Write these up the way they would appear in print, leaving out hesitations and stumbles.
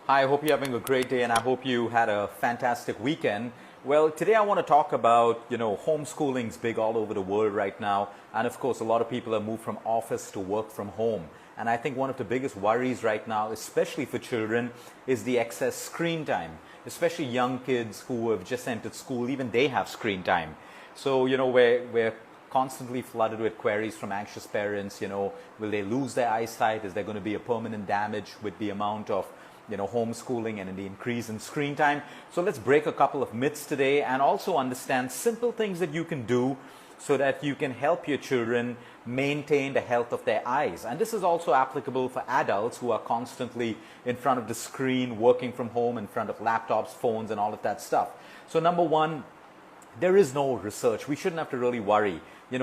Hi, I hope you're having a great day and I hope you had a fantastic weekend. Well, today I want to talk about, homeschooling's big all over the world right now. And of course, a lot of people have moved from office to work from home. And I think one of the biggest worries right now, especially for children, is the excess screen time. Especially young kids who have just entered school, even they have screen time. So, we're constantly flooded with queries from anxious parents, will they lose their eyesight? Is there going to be a permanent damage with the amount of homeschooling and the increase in screen time? So let's break a couple of myths today and also understand simple things that you can do so that you can help your children maintain the health of their eyes. And this is also applicable for adults who are constantly in front of the screen, working from home, in front of laptops, phones, and all of that stuff. So number one, there is no research. We shouldn't have to really worry.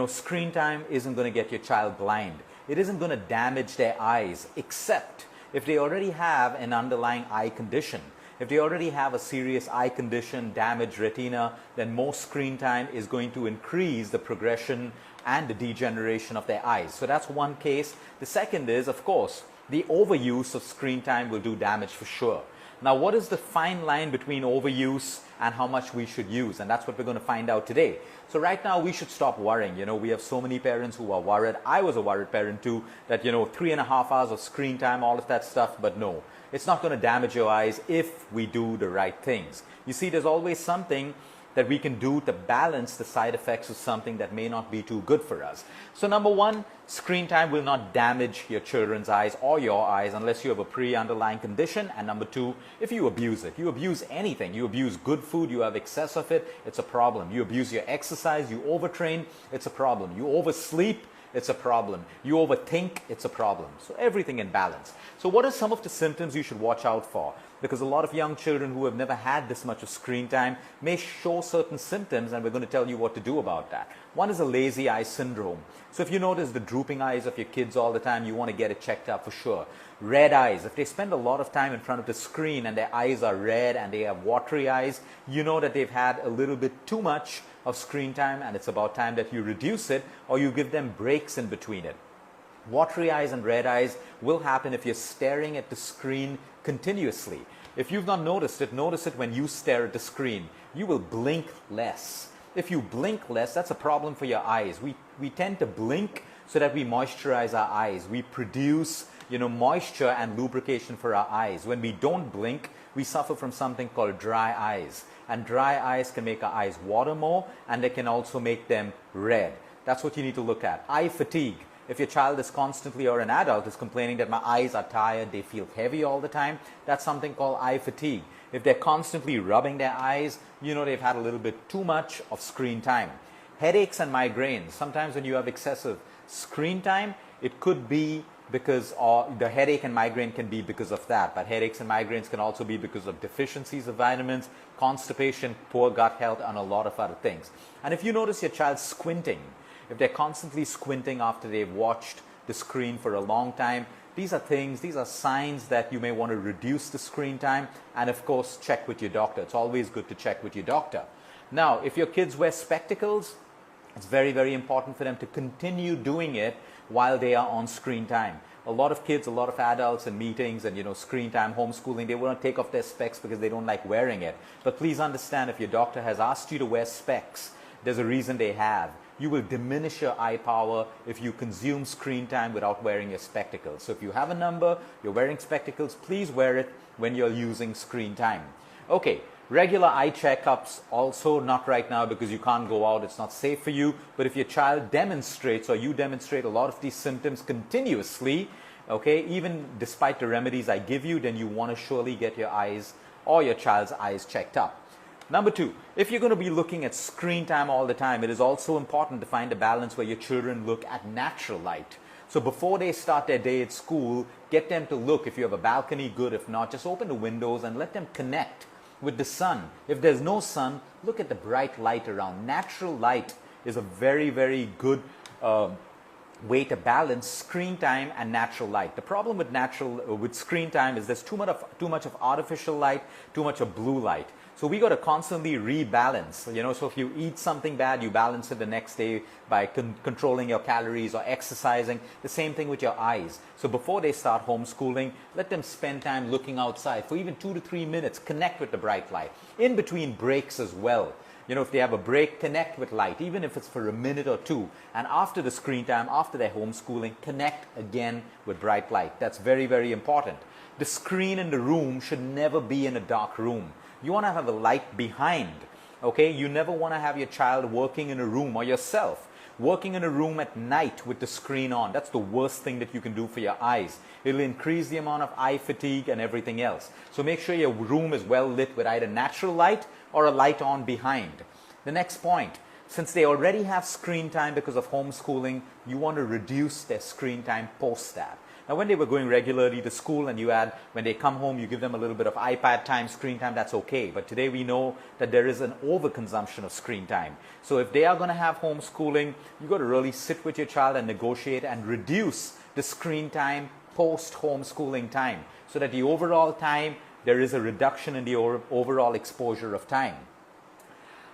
Screen time isn't going to get your child blind. It isn't going to damage their eyes, except if they already have an underlying eye condition. If they already have a serious eye condition, damaged retina, then more screen time is going to increase the progression and the degeneration of their eyes. So that's one case. The second is, of course, the overuse of screen time will do damage for sure. Now, what is the fine line between overuse and how much we should use? And that's what we're going to find out today. So right now, we should stop worrying. We have so many parents who are worried. I was a worried parent too, that, 3.5 hours of screen time, all of that stuff. But no, it's not going to damage your eyes if we do the right things. You see, there's always something that we can do to balance the side effects of something that may not be too good for us. So number one, screen time will not damage your children's eyes or your eyes unless you have a pre-underlying condition. And number two, if you abuse it, you abuse anything, you abuse good food, you have excess of it, it's a problem. You abuse your exercise, you overtrain, it's a problem. You oversleep, it's a problem. You overthink, it's a problem. So everything in balance. So what are some of the symptoms you should watch out for? Because a lot of young children who have never had this much of screen time may show certain symptoms, and we're going to tell you what to do about that. One is a lazy eye syndrome. So if you notice the drooping eyes of your kids all the time, you want to get it checked out for sure. Red eyes. If they spend a lot of time in front of the screen and their eyes are red and they have watery eyes, you know that they've had a little bit too much of screen time, and it's about time that you reduce it or you give them breaks in between it. Watery eyes and red eyes will happen if you're staring at the screen continuously. If you've not noticed it, notice it when you stare at the screen. You will blink less. If you blink less, that's a problem for your eyes. We tend to blink so that we moisturize our eyes. We produce moisture and lubrication for our eyes. When we don't blink, we suffer from something called dry eyes. And dry eyes can make our eyes water more, and they can also make them red. That's what you need to look at. Eye fatigue. If your child is constantly, or an adult is complaining that my eyes are tired, they feel heavy all the time, that's something called eye fatigue. If they're constantly rubbing their eyes, they've had a little bit too much of screen time. Headaches and migraines. Sometimes when you have excessive screen time, it could be because the headache and migraine can be because of that. But headaches and migraines can also be because of deficiencies of vitamins, constipation, poor gut health, and a lot of other things. And if you notice your child squinting, if they're constantly squinting after they've watched the screen for a long time, these are signs that you may want to reduce the screen time, and of course check with your doctor. It's always good to check with your doctor. Now, if your kids wear spectacles, it's very, very important for them to continue doing it while they are on screen time. A lot of kids, a lot of adults in meetings and screen time, homeschooling, they want to take off their specs because they don't like wearing it. But please understand, if your doctor has asked you to wear specs, there's a reason they have. You will diminish your eye power if you consume screen time without wearing your spectacles. So if you have a number, you're wearing spectacles, please wear it when you're using screen time. Okay, regular eye checkups, also not right now because you can't go out, it's not safe for you. But if your child demonstrates or you demonstrate a lot of these symptoms continuously, okay, even despite the remedies I give you, then you want to surely get your eyes or your child's eyes checked up. Number two, if you're going to be looking at screen time all the time, it is also important to find a balance where your children look at natural light. So before they start their day at school, get them to look. If you have a balcony, good. If not, just open the windows and let them connect with the sun. If there's no sun, look at the bright light around. Natural light is a very, very good way to balance screen time and natural light. The problem with screen time is there's too much of artificial light, too much of blue light. So we got to constantly rebalance, you know, so if you eat something bad, you balance it the next day by controlling your calories or exercising. The same thing with your eyes. So before they start homeschooling, let them spend time looking outside for even 2 to 3 minutes, connect with the bright light. In between breaks as well. You know, if they have a break, connect with light, even if it's for a minute or two. And after the screen time, after their homeschooling, connect again with bright light. That's very, very important. The screen in the room should never be in a dark room. You want to have a light behind, okay? You never want to have your child working in a room, or yourself working in a room at night with the screen on. That's the worst thing that you can do for your eyes. It'll increase the amount of eye fatigue and everything else. So make sure your room is well lit with either natural light or a light on behind. The next point, since they already have screen time because of homeschooling, you want to reduce their screen time post that. Now, when they were going regularly to school and when they come home, you give them a little bit of iPad time, screen time, that's okay. But today we know that there is an overconsumption of screen time. So if they are going to have homeschooling, you've got to really sit with your child and negotiate and reduce the screen time post-homeschooling time, so that the overall time, there is a reduction in the overall exposure of time.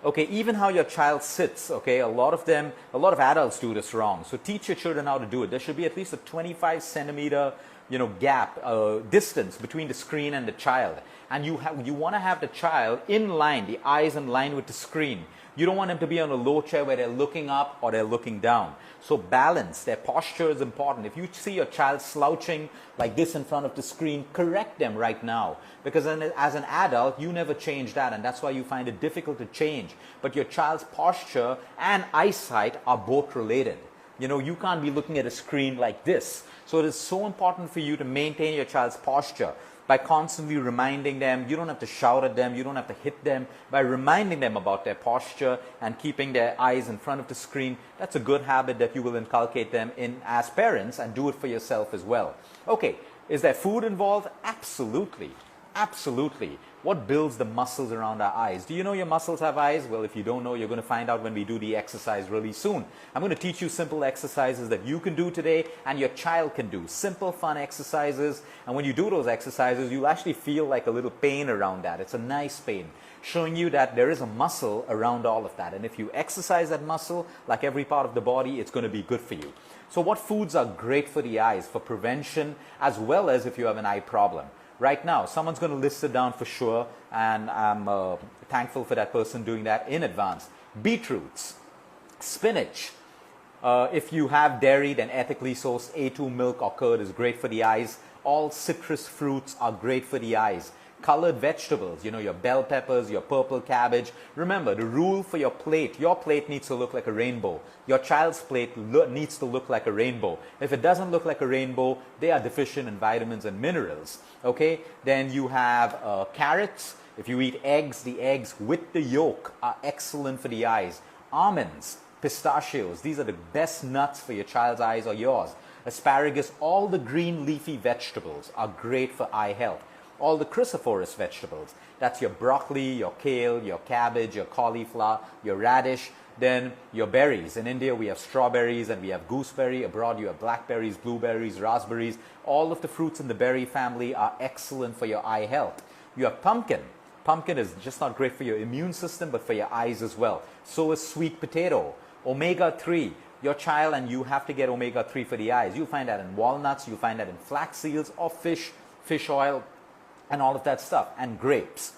Okay, even how your child sits, okay, a lot of adults do this wrong. So teach your children how to do it. There should be at least a 25 centimeter, you know, gap, distance between the screen and the child. And you want to have the child in line, the eyes in line with the screen. You don't want them to be on a low chair where they're looking up or they're looking down. So balance, their posture is important. If you see your child slouching like this in front of the screen, correct them right now. Because as an adult, you never change that, and that's why you find it difficult to change. But your child's posture and eyesight are both related. You know, you can't be looking at a screen like this. So it is so important for you to maintain your child's posture by constantly reminding them. You don't have to shout at them, you don't have to hit them. By reminding them about their posture and keeping their eyes in front of the screen, that's a good habit that you will inculcate them in as parents, and do it for yourself as well. Okay, is there food involved? Absolutely. Absolutely. What builds the muscles around our eyes? Do you know your muscles have eyes? Well, if you don't know, you're going to find out when we do the exercise really soon. I'm going to teach you simple exercises that you can do today and your child can do. Simple, fun exercises. And when you do those exercises, you'll actually feel like a little pain around that. It's a nice pain, showing you that there is a muscle around all of that. And if you exercise that muscle, like every part of the body, it's going to be good for you. So what foods are great for the eyes, for prevention, as well as if you have an eye problem? Right now, someone's going to list it down for sure, and I'm thankful for that person doing that in advance. Beetroots, spinach. If you have dairy, then ethically sourced A2 milk or curd is great for the eyes. All citrus fruits are great for the eyes. Colored vegetables, you know, your bell peppers, your purple cabbage. Remember, the rule for your plate needs to look like a rainbow. Your child's plate needs to look like a rainbow. If it doesn't look like a rainbow, they are deficient in vitamins and minerals. Okay, then you have carrots. If you eat eggs, the eggs with the yolk are excellent for the eyes. Almonds, pistachios, these are the best nuts for your child's eyes or yours. Asparagus, all the green leafy vegetables are great for eye health. All the cruciferous vegetables, that's your broccoli, your kale, your cabbage, your cauliflower, your radish, then your berries. In India we have strawberries and we have gooseberry. Abroad you have blackberries, blueberries, raspberries. All of the fruits in the berry family are excellent for your eye health. You have pumpkin. Pumpkin is just not great for your immune system, but for your eyes as well. So is sweet potato. Omega-3. Your child and you have to get omega-3 for the eyes. You'll find that in walnuts, you'll find that in flax seeds or fish oil, and all of that stuff, and grapes.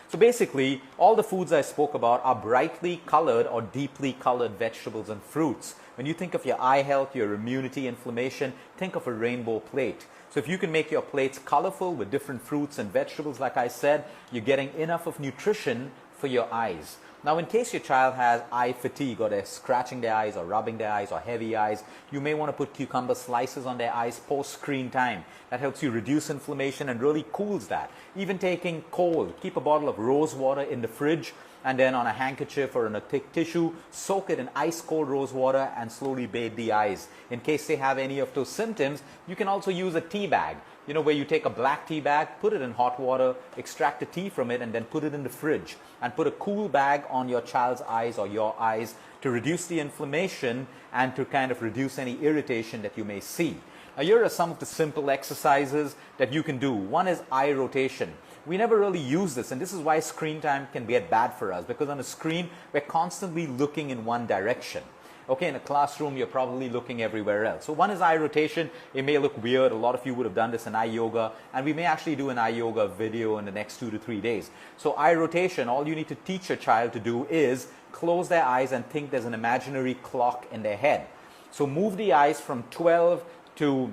So basically, all the foods I spoke about are brightly colored or deeply colored vegetables and fruits. When you think of your eye health, your immunity, inflammation, think of a rainbow plate. So if you can make your plates colorful with different fruits and vegetables, like I said, you're getting enough of nutrition for your eyes. Now, in case your child has eye fatigue, or they're scratching their eyes or rubbing their eyes or heavy eyes, you may want to put cucumber slices on their eyes post-screen time. That helps you reduce inflammation and really cools that. Even taking cold, keep a bottle of rose water in the fridge, and then on a handkerchief or in a thick tissue, soak it in ice cold rose water and slowly bathe the eyes. In case they have any of those symptoms, you can also use a tea bag. You know, where you take a black tea bag, put it in hot water, extract the tea from it, and then put it in the fridge. And put a cool bag on your child's eyes or your eyes to reduce the inflammation and to kind of reduce any irritation that you may see. Now, here are some of the simple exercises that you can do. One is eye rotation. We never really use this, and this is why screen time can get bad for us, because on a screen, we're constantly looking in one direction. Okay, in a classroom, you're probably looking everywhere else. So one is eye rotation. It may look weird. A lot of you would have done this in eye yoga, and we may actually do an eye yoga video in the next 2 to 3 days. So eye rotation, all you need to teach your child to do is close their eyes and think there's an imaginary clock in their head. So move the eyes from 12 to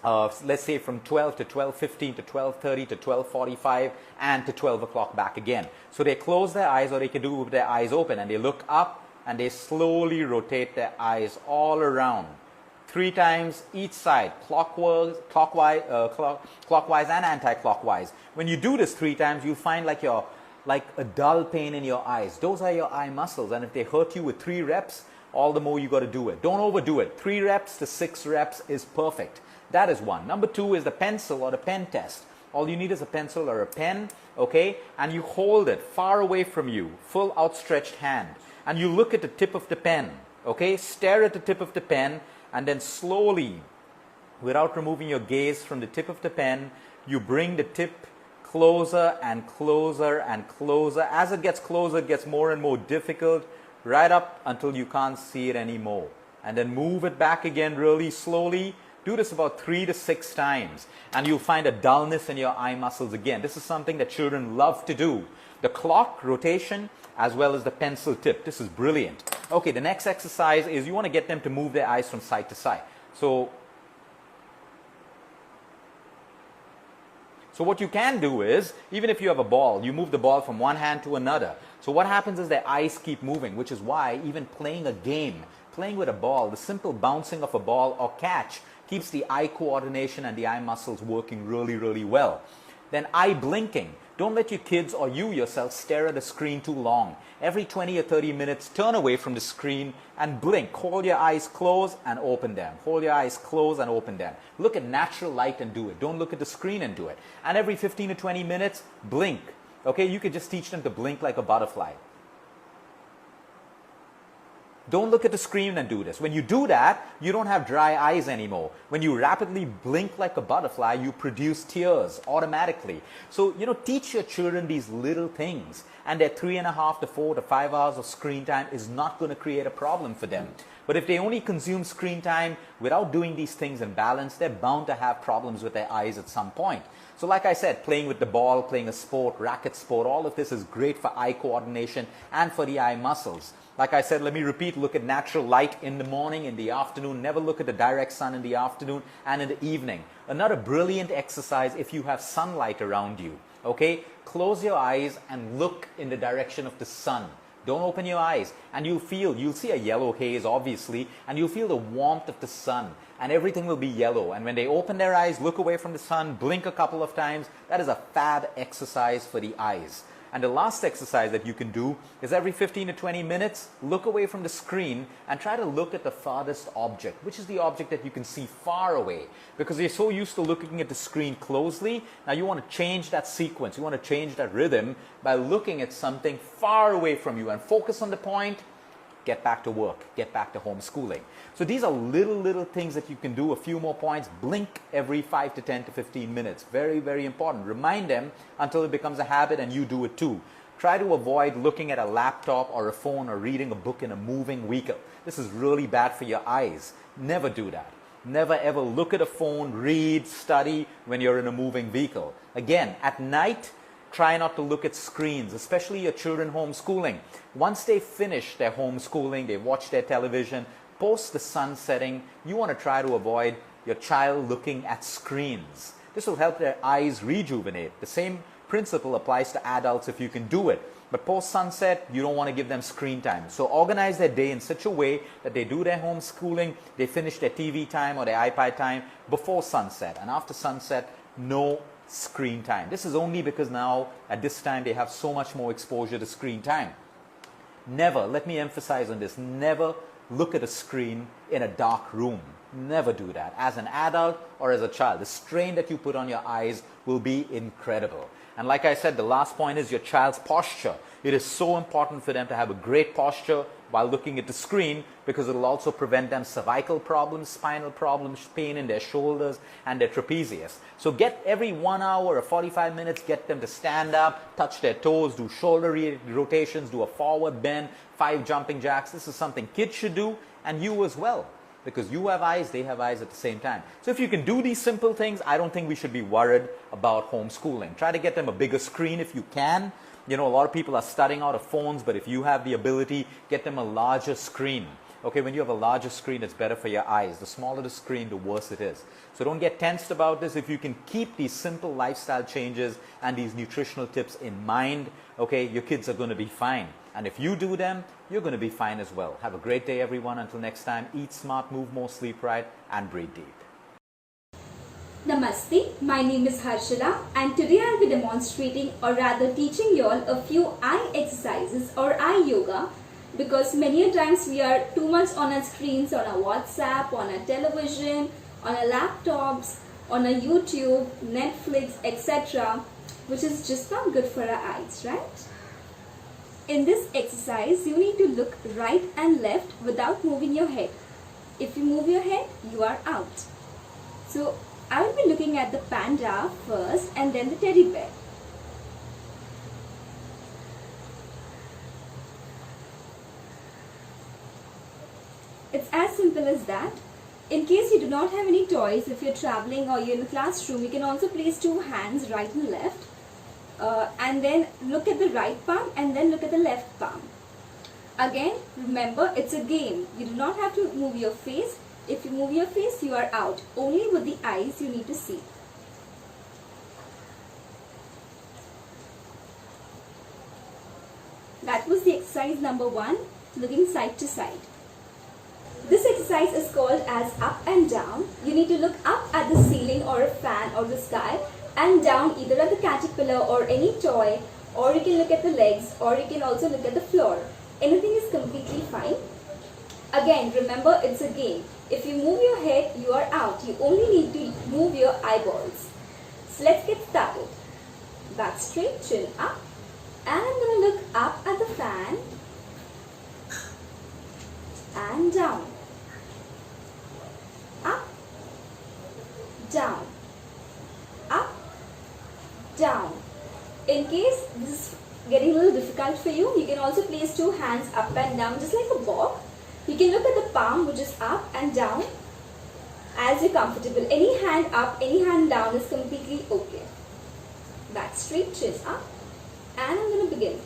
let's say from 12 to 12:15 to 12:30 to 12:45 and to 12 o'clock back again. So they close their eyes, or they can do it with their eyes open, and they look up and they slowly rotate their eyes all around 3 times each side, clockwise and anti-clockwise. When you do this 3 times, you'll find like a dull pain in your eyes. Those are your eye muscles, and if they hurt you with 3 reps, all the more you got to do it. Don't overdo it. 3 reps to 6 reps is perfect. That is one. Number 2 is the pencil or the pen test. All you need is a pencil or a pen, okay? And you hold it far away from you, full outstretched hand. And you look at the tip of the pen, okay? Stare at the tip of the pen, and then slowly, without removing your gaze from the tip of the pen, you bring the tip closer and closer and closer. As it gets closer, it gets more and more difficult, right up until you can't see it anymore. And then move it back again really slowly. Do this about 3 to 6 times, and you'll find a dullness in your eye muscles again. This is something that children love to do. The clock rotation as well as the pencil tip. This is brilliant. Okay, the next exercise is you want to get them to move their eyes from side to side. So what you can do is, even if you have a ball, you move the ball from one hand to another. So what happens is their eyes keep moving, which is why even playing a game, playing with a ball, the simple bouncing of a ball or catch keeps the eye coordination and the eye muscles working really, really well. Then eye blinking. Don't let your kids or you yourself stare at the screen too long. Every 20 or 30 minutes, turn away from the screen and blink. Hold your eyes closed and open them. Hold your eyes closed and open them. Look at natural light and do it. Don't look at the screen and do it. And every 15 to 20 minutes, blink. Okay, you could just teach them to blink like a butterfly. Don't look at the screen and do this. When you do that, you don't have dry eyes anymore. When you rapidly blink like a butterfly, you produce tears automatically. So, teach your children these little things. And their 3.5 to 4 to 5 hours of screen time is not going to create a problem for them. But if they only consume screen time without doing these things in balance, they're bound to have problems with their eyes at some point. So like I said, playing with the ball, playing a sport, racket sport, all of this is great for eye coordination and for the eye muscles. Like I said, let me repeat, look at natural light in the morning, in the afternoon. Never look at the direct sun in the afternoon and in the evening. Another brilliant exercise if you have sunlight around you. Okay? Close your eyes and look in the direction of the sun. Don't open your eyes, and you'll see a yellow haze obviously, and you'll feel the warmth of the sun, and everything will be yellow. And when they open their eyes, look away from the sun, blink a couple of times. That is a fab exercise for the eyes. And the last exercise that you can do is every 15 to 20 minutes, look away from the screen and try to look at the farthest object, which is the object that you can see far away. Because you're so used to looking at the screen closely, now you want to change that sequence, you want to change that rhythm by looking at something far away from you and focus on the point. Get back to work, get back to homeschooling. So these are little things that you can do. A few more points. Blink every 5 to 10 to 15 minutes. Very, very important. Remind them until it becomes a habit and you do it too. Try to avoid looking at a laptop or a phone or reading a book in a moving vehicle. This is really bad for your eyes. Never do that. Never ever look at a phone, read, study when you're in a moving vehicle. Again, at night, try not to look at screens, especially your children homeschooling. Once they finish their homeschooling, they watch their television, post the sun setting, you want to try to avoid your child looking at screens. This will help their eyes rejuvenate. The same principle applies to adults if you can do it. But post sunset, you don't want to give them screen time. So organize their day in such a way that they do their homeschooling, they finish their TV time or their iPad time before sunset. And after sunset, no screen time. This is only because now at this time they have so much more exposure to screen time. Never, let me emphasize on this, never look at a screen in a dark room. Never do that. As an adult or as a child, the strain that you put on your eyes will be incredible. And like I said, the last point is your child's posture. It is so important for them to have a great posture while looking at the screen, because it will also prevent them cervical problems, spinal problems, pain in their shoulders and their trapezius. So get every 1 hour or 45 minutes, get them to stand up, touch their toes, do shoulder rotations, do a forward bend, 5 jumping jacks. This is something kids should do, and you as well, because you have eyes, they have eyes at the same time. So if you can do these simple things, I don't think we should be worried about homeschooling. Try to get them a bigger screen if you can. You know, a lot of people are studying out of phones, but if you have the ability, get them a larger screen. Okay, when you have a larger screen, it's better for your eyes. The smaller the screen, the worse it is. So don't get tensed about this. If you can keep these simple lifestyle changes and these nutritional tips in mind, okay, your kids are going to be fine. And if you do them, you're going to be fine as well. Have a great day, everyone. Until next time, eat smart, move more, sleep right, and breathe deep. Namaste, my name is Harshila, and today I'll be demonstrating, or rather teaching you all a few eye exercises or eye yoga, because many a times we are too much on our screens, on our WhatsApp, on our television, on our laptops, on our YouTube, Netflix, etc., which is just not good for our eyes, right? In this exercise, you need to look right and left without moving your head. If you move your head, you are out. So I will be looking at the panda first and then the teddy bear. It's as simple as that. In case you do not have any toys, if you're traveling or you're in the classroom, you can also place 2 hands right and left, and then look at the right palm and then look at the left palm. Again, remember, it's a game. You do not have to move your face. If you move your face, you are out. Only with the eyes you need to see. That was the exercise number 1, looking side to side. This exercise is called as up and down. You need to look up at the ceiling or a fan or the sky, and down either at the caterpillar or any toy, or you can look at the legs, or you can also look at the floor. Anything is completely fine. Again, remember, it's a game. If you move your head, you are out. You only need to move your eyeballs. So let's get started. Back straight, chin up. And I'm going to look up at the fan. And down. Up. Down. Up. Down. In case this is getting a little difficult for you, you can also place 2 hands up and down, just like a bob. You can look at the palm, which is up and down, as you're comfortable. Any hand up, any hand down is completely okay. Back straight, chin up, and I'm going to begin.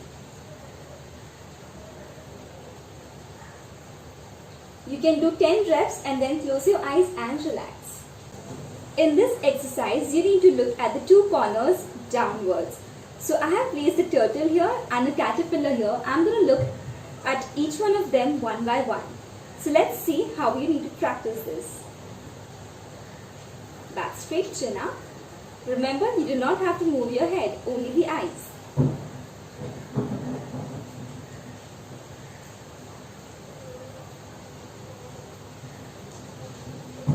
You can do 10 reps and then close your eyes and relax. In this exercise, you need to look at the 2 corners downwards. So I have placed the turtle here and the caterpillar here. I'm going to look at each one of them one by one. So let's see how you need to practice this. Back straight, chin up. Remember, you do not have to move your head, only the eyes.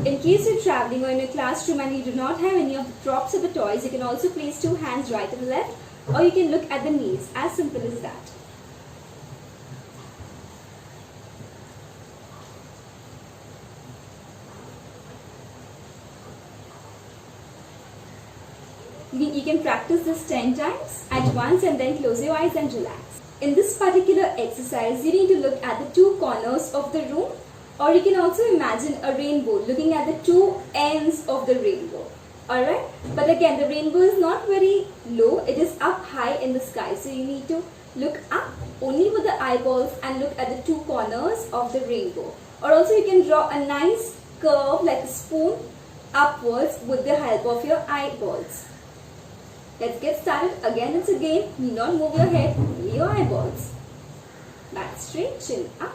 In case you're traveling or in a classroom and you do not have any of the props or the toys, you can also place 2 hands right and left, or you can look at the knees. As simple as that. You can practice this 10 times at once and then close your eyes and relax. In this particular exercise, you need to look at the 2 corners of the room, or you can also imagine a rainbow, looking at the 2 ends of the rainbow. Alright? But again, the rainbow is not very low, it is up high in the sky. So you need to look up only with the eyeballs and look at the 2 corners of the rainbow. Or also you can draw a nice curve like a spoon upwards with the help of your eyeballs. Let's get started. Again, it's a game. You need not move your head, only your eyeballs. Back straight, chin up.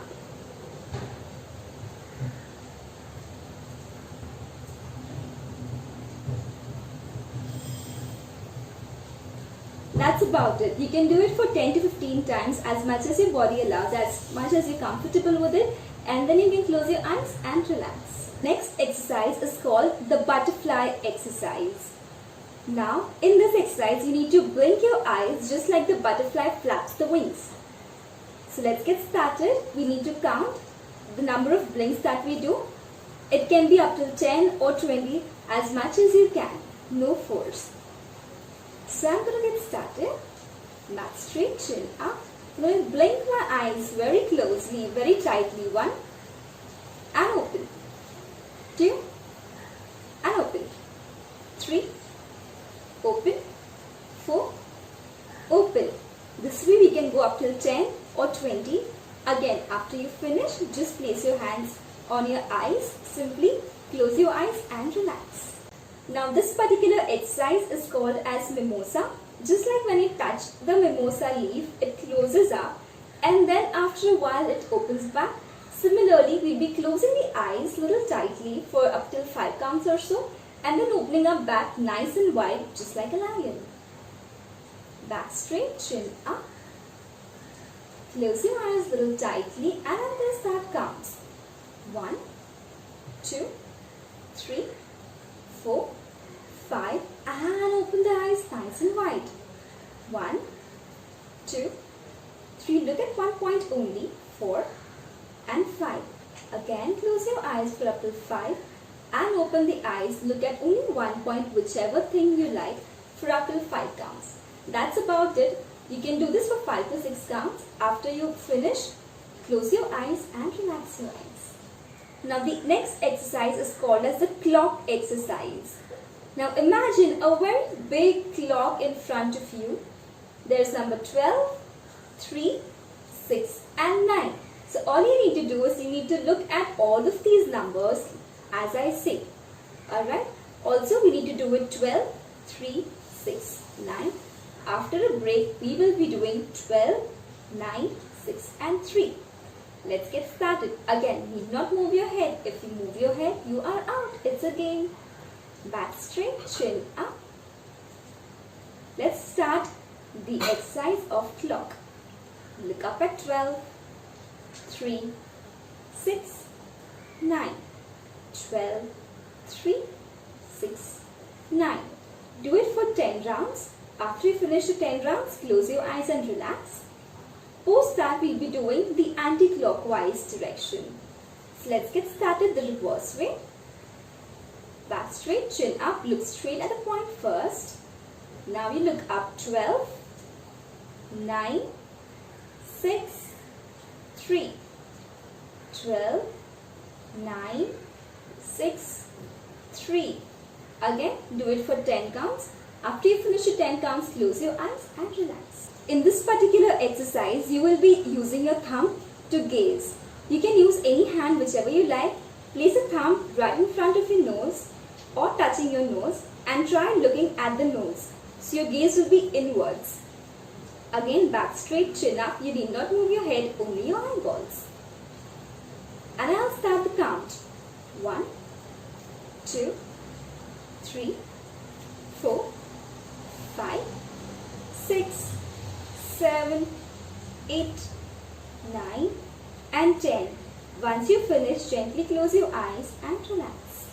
That's about it. You can do it for 10 to 15 times, as much as your body allows, as much as you're comfortable with it, and then you can close your eyes and relax. Next exercise is called the butterfly exercise. Now, in this exercise, you need to blink your eyes just like the butterfly flaps the wings. So let's get started. We need to count the number of blinks that we do. It can be up to 10 or 20, as much as you can. No force. So I'm going to get started. Back straight, chin up. I'm going to blink my eyes very closely, very tightly. 1 and open. 2 and open. 3, open. 4, open. This way we can go up till 10 or 20. Again, after you finish, just place your hands on your eyes. Simply close your eyes and relax. Now this particular exercise is called as Mimosa. Just like when you touch the mimosa leaf, it closes up and then after a while it opens back. Similarly, we'll be closing the eyes little tightly for up till 5 counts or so and then opening up back nice and wide just like a lion. Back straight, chin up. Close your eyes little tightly and I'm going to start counts. 1, 2, 3, 4, 5 and open the eyes nice and wide. 1, 2, 3, look at one point only. 4 and 5. Again close your eyes for up to 5 and open the eyes. Look at only one point, whichever thing you like, for up to 5 counts. That's about it. You can do this for 5 to 6 counts. After you finish, close your eyes and relax your eyes. Now the next exercise is called as the clock exercise. Now imagine a very big clock in front of you. There's number 12, 3, 6 and 9. So all you need to do is you need to look at all of these numbers as I say. Alright. Also we need to do it 12, 3, 6, 9. After a break we will be doing 12, 9, 6 and 3. Let's get started. Again, need not move your head. If you move your head, you are out. It's a game. Back straight, chin up. Let's start the exercise of clock. Look up at 12, 3, 6, 9. 12, 3, 6, 9. Do it for 10 rounds. After you finish the 10 rounds, close your eyes and relax. Post that, we'll be doing the anti-clockwise direction. So let's get started the reverse way. Back straight, chin up, look straight at the point first. Now you look up 12, 9, 6, 3. 12, 9, 6, 3. Again, do it for 10 counts. After you finish your 10 counts, close your eyes and relax. In this particular exercise, you will be using your thumb to gaze. You can use any hand, whichever you like. Place a thumb right in front of your nose or touching your nose and try looking at the nose. So your gaze will be inwards. Again, back straight, chin up. You need not move your head, only your eyeballs. And I'll start the count. 1, 2, 3, 4, 5, 6, 7, 8, 9 and 10. Once you finish, gently close your eyes and relax.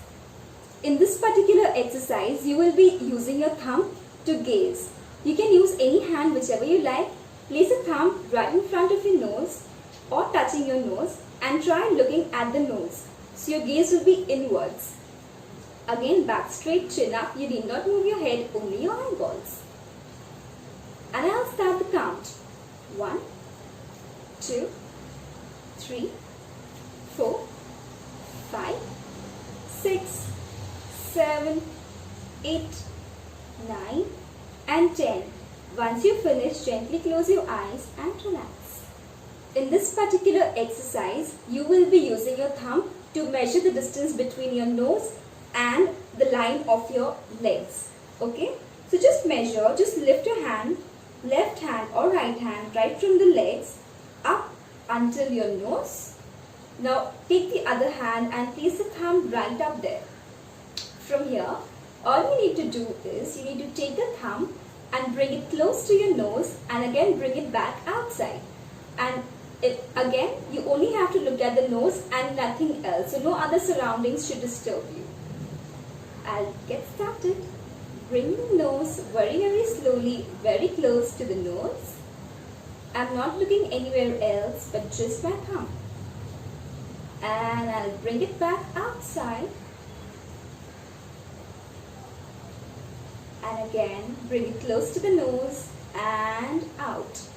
In this particular exercise, you will be using your thumb to gaze. You can use any hand, whichever you like. Place a thumb right in front of your nose or touching your nose and try looking at the nose. So your gaze will be inwards. Again, back straight, chin up. You need not move your head, only your eyeballs. And I'll start the count. 1, 2, 3, 4, 5, 6, 7, 8, 9 and 10. Once you finish, gently close your eyes and relax. In this particular exercise, you will be using your thumb to measure the distance between your nose and the line of your legs. Okay? So just measure, just lift your hand, left hand or right hand, right from the legs up until your nose. Now take the other hand and place the thumb right up there. From here, all you need to do is you need to take the thumb and bring it close to your nose and again bring it back outside. And again, you only have to look at the nose and nothing else. So no other surroundings should disturb you. I'll get started. bring the nose very, very slowly, very close to the nose. I'm not looking anywhere else but just my thumb. And I'll bring it back outside. And again, bring it close to the nose and out.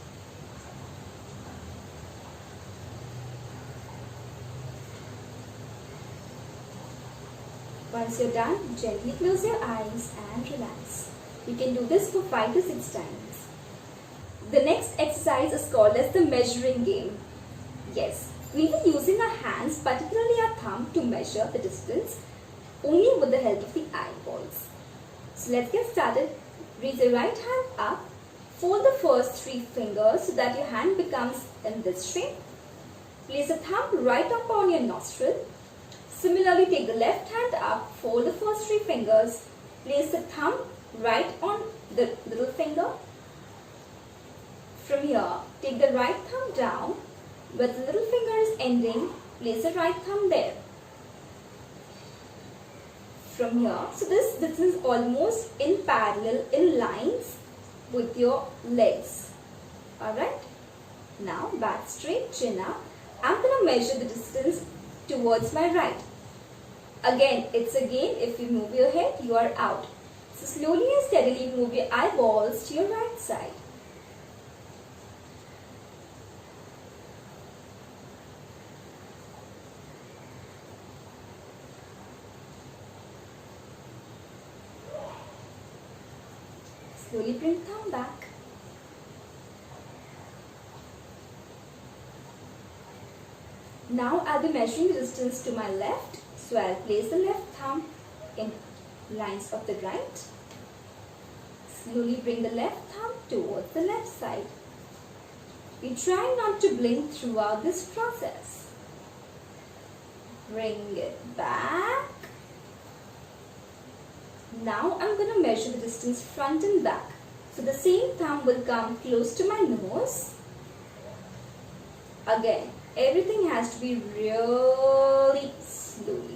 Once you're done, gently close your eyes and relax. You can do this for 5 to 6 times. The next exercise is called as the measuring game. Yes, we'll be using our hands, particularly our thumb, to measure the distance only with the help of the eyeballs. So let's get started. Raise your right hand up. Fold the first 3 fingers so that your hand becomes in this shape. Place the thumb right up on your nostril. Similarly, take the left hand up, fold the first 3 fingers, place the thumb right on the little finger. From here, take the right thumb down, where the little finger is ending, place the right thumb there. From here, so this is almost in parallel, in lines with your legs. Alright? Now, back straight, chin up. I'm going to measure the distance towards my right. Again, if you move your head, you are out. So slowly and steadily move your eyeballs to your right side. Slowly bring thumb back. Now I'll be measuring the distance to my left. So I'll place the left thumb in lines of the right. Slowly bring the left thumb towards the left side. We try not to blink throughout this process. Bring it back. Now I'm going to measure the distance front and back. So the same thumb will come close to my nose. Again, everything has to be really slowly.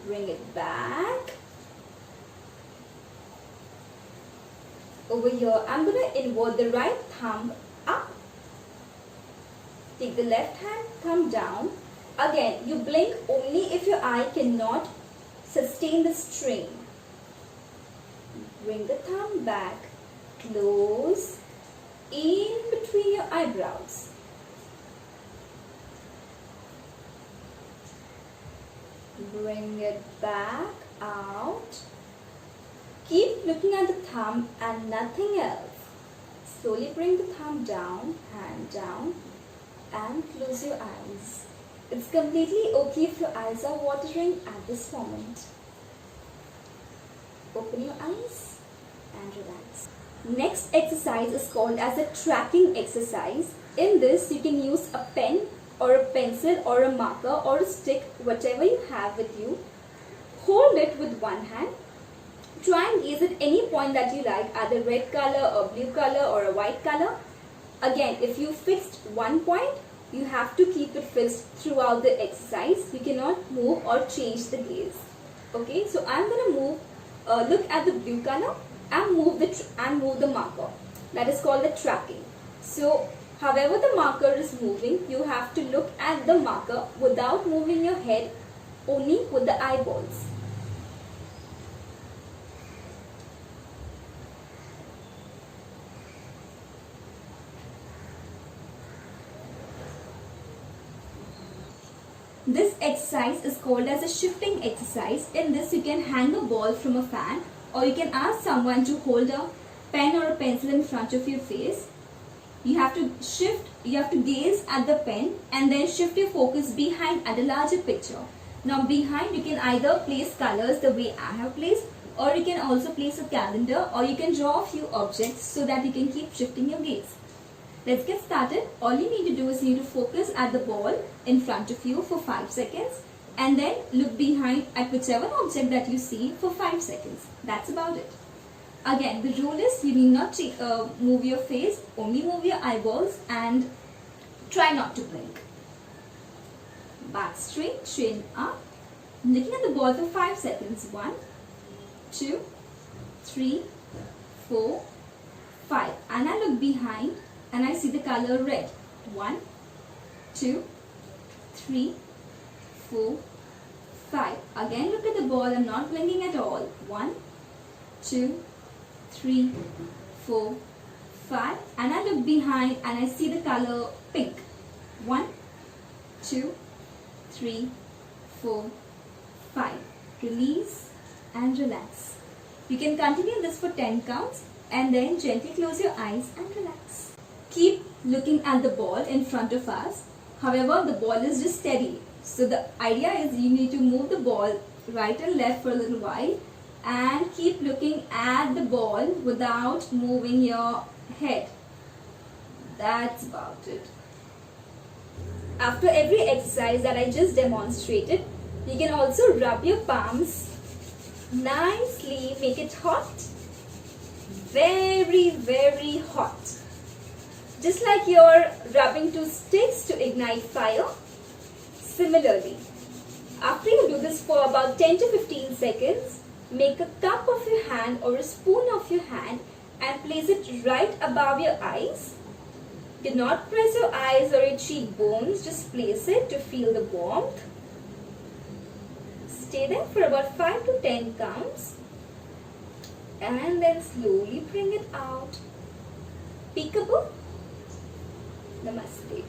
Bring it back. Over here, I'm going to invert the right thumb up. Take the left hand thumb down. Again, you blink only if your eye cannot sustain the strain. Bring the thumb back, close, in between your eyebrows. Bring it back out. Keep looking at the thumb and nothing else. Slowly bring the thumb down, hand down, and close your eyes. It's completely okay if your eyes are watering at this moment. Open your eyes and relax. Next exercise is called as a tracking exercise. In this, you can use a pen or a pencil or a marker or a stick, whatever you have with you. Hold it with one hand. Try and gaze at any point that you like, either red color or blue color or a white color. Again, if you fixed one point, you have to keep it fixed throughout the exercise. You cannot move or change the gaze. Okay, so I'm going to move, look at the blue color and move the marker. That is called the tracking. So, however the marker is moving, you have to look at the marker without moving your head, only with the eyeballs. This exercise is called as a shifting exercise. In this, you can hang a ball from a fan, or you can ask someone to hold a pen or a pencil in front of your face. You have to shift, you have to gaze at the pen and then shift your focus behind at a larger picture. Now behind, you can either place colors the way I have placed, or you can also place a calendar, or you can draw a few objects so that you can keep shifting your gaze. Let's get started. All you need to do is you need to focus at the ball in front of you for 5 seconds and then look behind at whichever object that you see for 5 seconds. That's about it. Again, the rule is you need not move your face, only move your eyeballs and try not to blink. Back straight, chin up. Looking at the ball for 5 seconds. 1, 2, 3, 4, 5. And I look behind and I see the color red. 1, 2, 3, 4, 5. Again look at the ball, I'm not blinking at all. 1, 2, 3, 4, 5. And I look behind and I see the color pink. 1, 2, 3, 4, 5. Release and relax. You can continue this for 10 counts and then gently close your eyes and relax. Keep looking at the ball in front of us. However, the ball is just steady. So the idea is you need to move the ball right and left for a little while and keep looking at the ball without moving your head. That's about it. After every exercise that I just demonstrated, you can also rub your palms nicely, make it hot, very, very hot. Just like you're rubbing two sticks to ignite fire. Similarly, after you do this for about 10 to 15 seconds, make a cup of your hand or a spoon of your hand and place it right above your eyes. Do not press your eyes or your cheekbones, just place it to feel the warmth. Stay there for about 5 to 10 counts and then slowly bring it out. Peekaboo. Namaste.